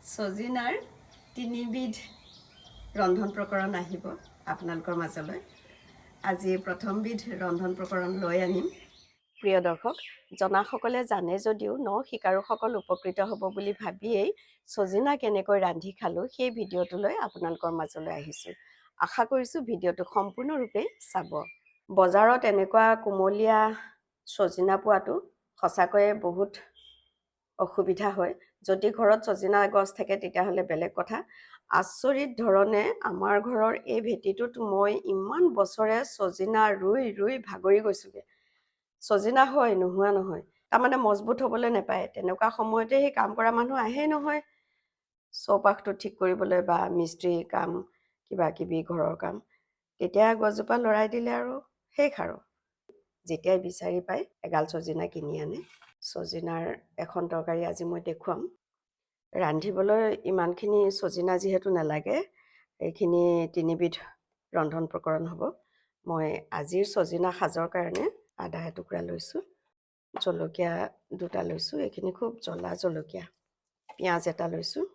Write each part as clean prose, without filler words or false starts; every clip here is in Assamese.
সজিনাৰ তিনিবিধ ৰন্ধন প্ৰকৰণ আহিব আপোনালোকৰ মাজলৈ। আজি প্ৰথমবিধ ৰন্ধন প্ৰকৰণ লৈ আনিম। প্ৰিয় দৰ্শক, জনাসকলে জানে যদিও শিকাৰুসকল উপকৃত হ'ব বুলি ভাবিয়েই সজিনা কেনেকৈ ৰান্ধি খালোঁ সেই ভিডিঅ'টোলৈ আপোনালোকৰ মাজলৈ আহিছোঁ। আশা কৰিছোঁ ভিডিঅ'টো সম্পূৰ্ণৰূপে চাব। বজাৰত এনেকুৱা কোমলীয়া সজিনা পোৱাটো সঁচাকৈয়ে বহুত অসুবিধা হয়। যদি ঘৰত সজিনা গছ থাকে তেতিয়াহ'লে বেলেগ কথা। আচৰিত ধৰণে আমাৰ ঘৰৰ এই ভেটিটোত মই ইমান বছৰে সজিনা ৰুই ভাগৰি গৈছোঁগৈ। সজিনা হয়, নোহোৱা নহয়, তাৰমানে মজবুত হ'বলৈ নাপায়। তেনেকুৱা সময়তে সেই কাম কৰা মানুহ আহেই নহয়, চৌপাশটো ঠিক কৰিবলৈ বা মিস্ত্ৰী কাম, কিবা কিবি ঘৰৰ কাম। তেতিয়া গছজোপা লৰাই দিলে আৰু শেষ আৰু। যেতিয়াই বিচাৰি পায় এগাল সজিনা কিনি আনে। সজিনাৰ এখন তৰকাৰী আজি মই দেখুৱাম। ৰান্ধিবলৈ ইমানখিনি সজিনা যিহেতু নালাগে, এইখিনি তিনিবিধ ৰন্ধন প্ৰকৰণ হ'ব। মই আজিৰ সজিনা সাজৰ কাৰণে আদা এটুকুৰা লৈছোঁ, জলকীয়া দুটা লৈছোঁ, এইখিনি খুব জ্বলা জলকীয়া। পিঁয়াজ এটা লৈছোঁ,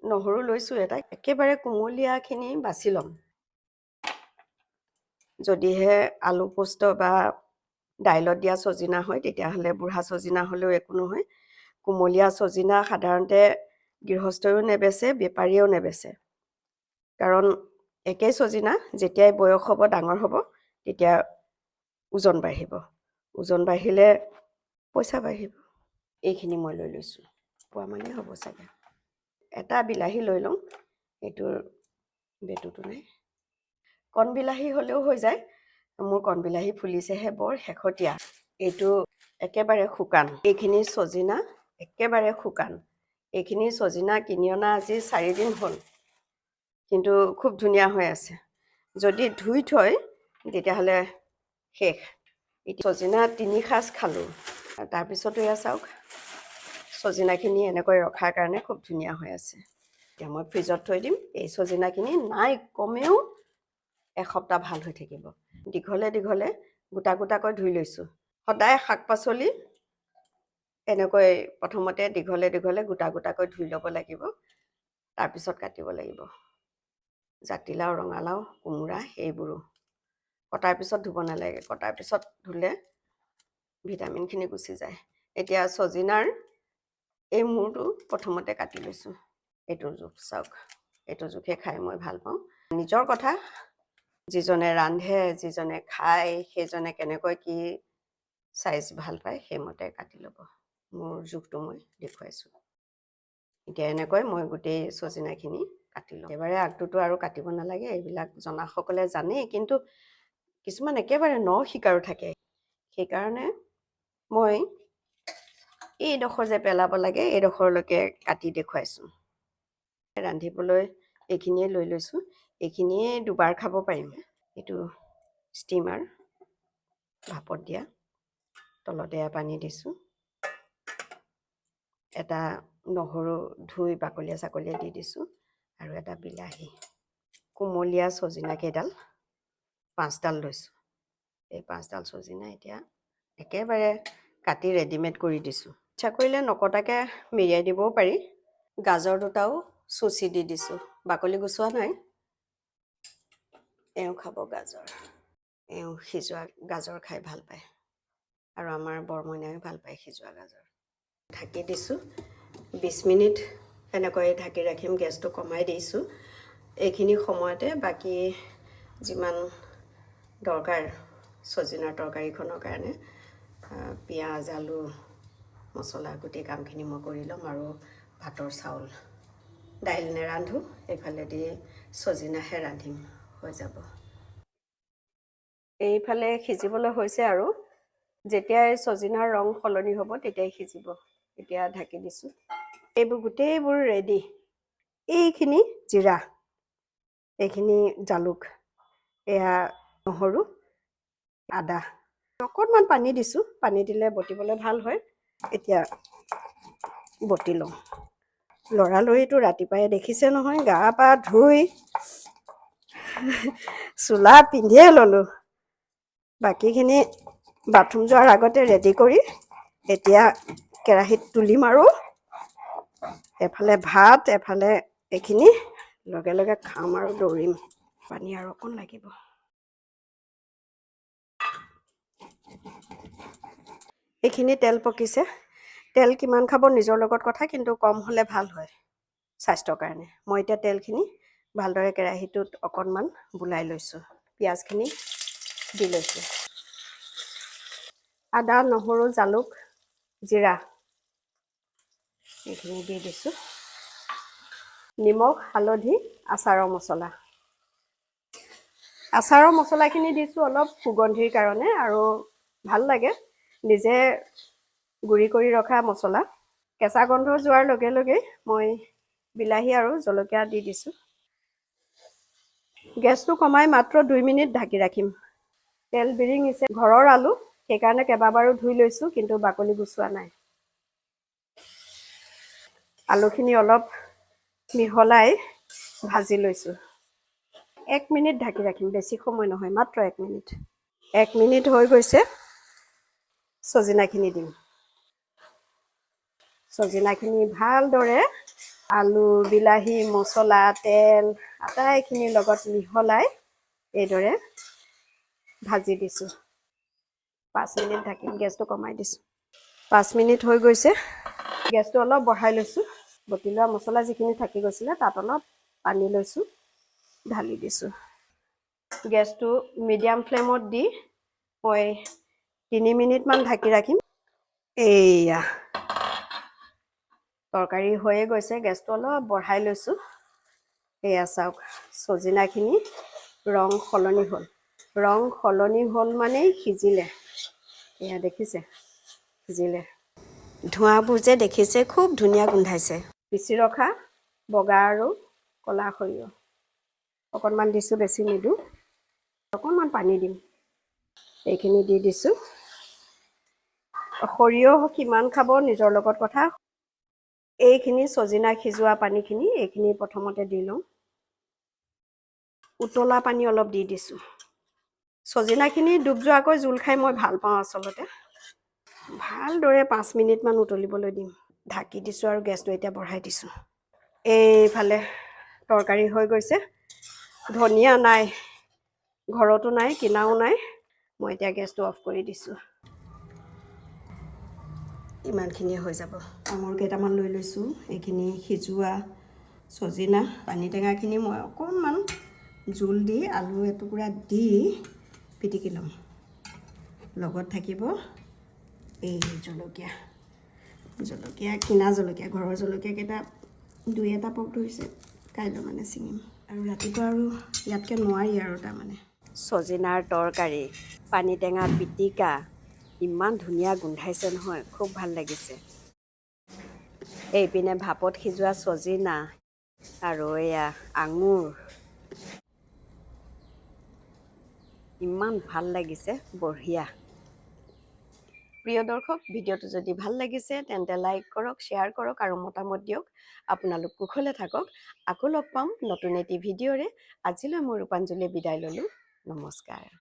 নহৰু লৈছোঁ এটা। একেবাৰে কোমলীয়াখিনি বাছি ল'ম। যদিহে আলু পোস্ত বা দাইলত দিয়া সজিনা হয় তেতিয়াহ'লে বুঢ়া সজিনা হ'লেও একো নহয়। কোমলীয়া সজিনা সাধাৰণতে গৃহস্থইও নেবেচে, বেপাৰীয়েও নেবেচে। কাৰণ একেই সজিনা যেতিয়াই বয়স হ'ব, ডাঙৰ হ'ব, তেতিয়া ওজন বাঢ়িব। ওজন বাঢ়িলে পইচা বাঢ়িব। এইখিনি মই লৈ লৈছোঁ, পোৱা মানে হ'ব চাগে। এটা বিলাহী লৈ লওঁ, এইটোৰ বেটুটো নাই। কণ বিলাহী হ'লেও হৈ যায়। মোৰ কণ বিলাহী ফুলিছেহে, বৰ শেহতীয়া। এইটো একেবাৰে শুকান। এইখিনি সজিনা একেবাৰে শুকান। এইখিনি সজিনা কিনি অনা আজি 4 দিন হ'ল, কিন্তু খুব ধুনীয়া হৈ আছে। যদি ধুই থয় তেতিয়াহ'লে শেষ। সজিনা 3 সাঁজ খালোঁ। তাৰপিছতো এয়া চাওক, সজিনাখিনি এনেকৈ ৰখাৰ কাৰণে খুব ধুনীয়া হৈ আছে। এতিয়া মই ফ্ৰিজত থৈ দিম। এই সজিনাখিনি নাই কমেও এসপ্তাহ ভাল হৈ থাকিব। দীঘলে দীঘলে গোটা গোটাকৈ ধুই লৈছোঁ। সদায় শাক পাচলি এনেকৈ প্ৰথমতে দীঘলে দীঘলে গোটা গোটাকৈ ধুই ল'ব লাগিব, তাৰপিছত কাটিব লাগিব। জাতিলাও, ৰঙালাও, কোমোৰা এইবোৰো কটাৰ পিছত ধুব নালাগে। কটাৰ পিছত ধুলে ভিটামিনখিনি গুচি যায়। এতিয়া সজিনাৰ এই মূৰটো প্ৰথমতে কাটি লৈছোঁ। এইটো জোখ চাওক, এইটো জোখে খাই মই ভাল পাওঁ। নিজৰ কথা, যিজনে ৰান্ধে, যিজনে খায়, সেইজনে কেনেকৈ কি চাইজ ভাল পায় সেইমতে কাটি ল'ব। মোৰ জোখটো মই দেখুৱাইছোঁ। এতিয়া এনেকৈ মই গোটেই সজিনাখিনি কাটি লওঁ। একেবাৰে আগটোতো আৰু কাটিব নালাগে, এইবিলাক জনাসকলে জানেই, কিন্তু কিছুমান একেবাৰে শিকাৰু থাকে। সেইকাৰণে মই এইডোখৰ যে পেলাব লাগে এইডোখৰলৈকে কাটি দেখুৱাইছোঁ। ৰান্ধিবলৈ এইখিনিয়ে লৈ লৈছোঁ। এইখিনিয়ে দুবাৰ খাব পাৰিম। এইটো ষ্টিমাৰ, ভাপত দিয়া। তলতে পানী দিছোঁ। এটা নহৰু ধুই বাকলিয়ে চাকলিয়ে দি দিছোঁ, আৰু এটা বিলাহী। কোমলীয়া সজিনা কেইডাল 5ডাল লৈছোঁ। এই 5ডাল সজিনা এতিয়া একেবাৰে কাটি ৰেডিমেড কৰি দিছোঁ। ইচ্ছা কৰিলে নকটাকৈ মেৰিয়াই দিবও পাৰি। গাজৰ দুটাও চুচি দি দিছোঁ, বাকলি গুচোৱা নাই। এওঁ খাব গাজৰ, এওঁ সিজোৱা গাজৰ খাই ভাল পায়, আৰু আমাৰ বৰমইনায়ো ভাল পায় সিজোৱা গাজৰ। ঢাকি দিছোঁ 20 মিনিট। এনেকৈ ঢাকি ৰাখিম। গেছটো কমাই দিছোঁ। এইখিনি সময়তে বাকী যিমান দৰকাৰ সজিনাৰ তৰকাৰীখনৰ কাৰণে পিঁয়াজ, আলু, মছলা গোটেই কামখিনি মই কৰি ল'ম। আৰু ভাতৰ চাউল, দাইল নেৰান্ধো, এইফালেদি সজিনাহে ৰান্ধিম, হৈ যাব। এইফালে সিজিবলৈ হৈছে, আৰু যেতিয়াই সজিনাৰ ৰং সলনি হ'ব তেতিয়াই সিজিব। এতিয়া ঢাকি দিছোঁ। এইবোৰ গোটেইবোৰ ৰেডি। এইখিনি জিৰা, এইখিনি জালুক, এয়া নহৰু, আদা। অকণমান পানী দিছোঁ, পানী দিলে বটিবলৈ ভাল হয়। এতিয়া বটি লওঁ। লৰালৰিটো ৰাতিপুৱাই দেখিছে নহয়, গা পা ধুই চোলা পিন্ধিয়ে ল'লোঁ। বাকীখিনি বাথৰুম যোৱাৰ আগতে ৰেডি কৰি এতিয়া কেৰাহীত তুলিম, আৰু এফালে ভাত, এফালে এইখিনি লগে লগে খাম আৰু দৌৰিম। পানী আৰু অকণ লাগিব। এইখিনি তেল পকিছে। তেল কিমান খাব নিজৰ লগত কথা, কিন্তু কম হ'লে ভাল হয় স্বাস্থ্যৰ কাৰণে। মই এতিয়া তেলখিনি ভালদৰে কেৰাহীটোত অকণমান বুলাই লৈছোঁ। পিঁয়াজখিনি দি লৈছোঁ। আদা, নহৰু, জালুক, জিৰা এইখিনি দি দিছোঁ। নিমখ, হালধি, আচাৰৰ মছলা। আচাৰৰ মছলাখিনি দিছোঁ অলপ সুগন্ধিৰ কাৰণে আৰু ভাল লাগে। নিজে গুড়ি কৰি ৰখা মছলা। কেঁচা গন্ধ যোৱাৰ লগে লগে মই বিলাহী আৰু জলকীয়া দি দিছোঁ। গেছটো কমাই মাত্ৰ 2 মিনিট ঢাকি ৰাখিম। তেল বিৰিঙিছে। ঘৰৰ আলু, সেইকাৰণে কেইবাবাৰো ধুই লৈছোঁ, কিন্তু বাকলি গুচোৱা নাই। আলুখিনি অলপ মিহলাই ভাজি লৈছোঁ। 1 মিনিট ঢাকি ৰাখিম, বেছি সময় নহয়, মাত্ৰ 1 মিনিট। 1 মিনিট হৈ গৈছে। চজিনাখিনি দিম। চজিনাখিনি ভালদৰে আলু, বিলাহী, মছলা, তেল আটাইখিনিৰ লগত মিহলাই এইদৰে ভাজি দিছোঁ। 5 মিনিট ঢাকিম, গেছটো কমাই দিছোঁ। 5 মিনিট হৈ গৈছে। গেছটো অলপ বঢ়াই লৈছোঁ। বটি লোৱা মছলা যিখিনি থাকি গৈছিলে, তাত অলপ পানী লৈছোঁ, ঢালি দিছোঁ। গেছটো মিডিয়াম ফ্লেমত দি মই 3 মিনিটমান ঢাকি ৰাখিম। এইয়া তৰকাৰী হৈয়ে গৈছে। গেছটো অলপ বঢ়াই লৈছোঁ। এয়া চাওক, চজিনাখিনি ৰং সলনি হ'ল। ৰং সলনি হ'ল মানেই সিজিলে। এয়া দেখিছে, সিজিলে। ধোঁৱাবোৰ যে দেখিছে, খুব ধুনীয়া গোন্ধাইছে। পিচি ৰখা বগা আৰু ক'লা সৰিয়হ অকণমান দিছোঁ, বেছি নিদিওঁ। অকণমান পানী দিম। এইখিনি দি দিছোঁ। সৰিয়হ কিমান খাব নিজৰ লগত কথা। এইখিনি চজিনা সিজোৱা পানীখিনি এইখিনি প্ৰথমতে দি লওঁ। উতলা পানী অলপ দি দিছোঁ। চজিনাখিনি ডুব যোৱাকৈ জোল খাই মই ভাল পাওঁ আচলতে। ভালদৰে 5 মিনিটমান উতলিবলৈ দিম। ঢাকি দিছোঁ আৰু গেছটো এতিয়া বঢ়াই দিছোঁ। এইফালে তৰকাৰী হৈ গৈছে। ধনিয়া নাই, ঘৰতো নাই, কিনাও নাই। মই এতিয়া গেছটো অফ কৰি দিছোঁ। ইমানখিনিয়ে হৈ যাব। আঙুৰ কেইটামান লৈ লৈছোঁ। এইখিনি সিজোৱা চজিনা, পানী টেঙাখিনি মই অকণমান জোল দি আলু এটুকুৰা দি পিটিকি ল'ম। লগত থাকিব এই জলকীয়া। জলকীয়া কিনা জলকীয়া, ঘৰৰ জলকীয়াকেইটা 2-এটা পোক ধৰিছে, কাইলৈ মানে ছিঙিম। আৰু ৰাতিপুৱা আৰু ইয়াতকৈ নোৱাৰি আৰু তাৰমানে। চজিনাৰ তৰকাৰী, পানী টেঙা পিটিকা, ইমান ধুনীয়া গোন্ধাইছে নহয়, খুব ভাল লাগিছে। এইপিনে ভাপত সিজোৱা চজিনা আৰু এয়া আঙুৰ, ইমান ভাল লাগিছে, বঢ়িয়া। প্ৰিয় দৰ্শক, ভিডিঅ'টো যদি ভাল লাগিছে তেন্তে লাইক কৰক, শ্বেয়াৰ কৰক আৰু মতামত দিয়ক। আপোনালোক কুশলে থাকক। আকৌ লগ পাম নতুন এটি ভিডিঅ'ৰে। আজিলৈ মই ৰূপাঞ্জলিয়ে বিদায় ল'লোঁ। নমস্কাৰ।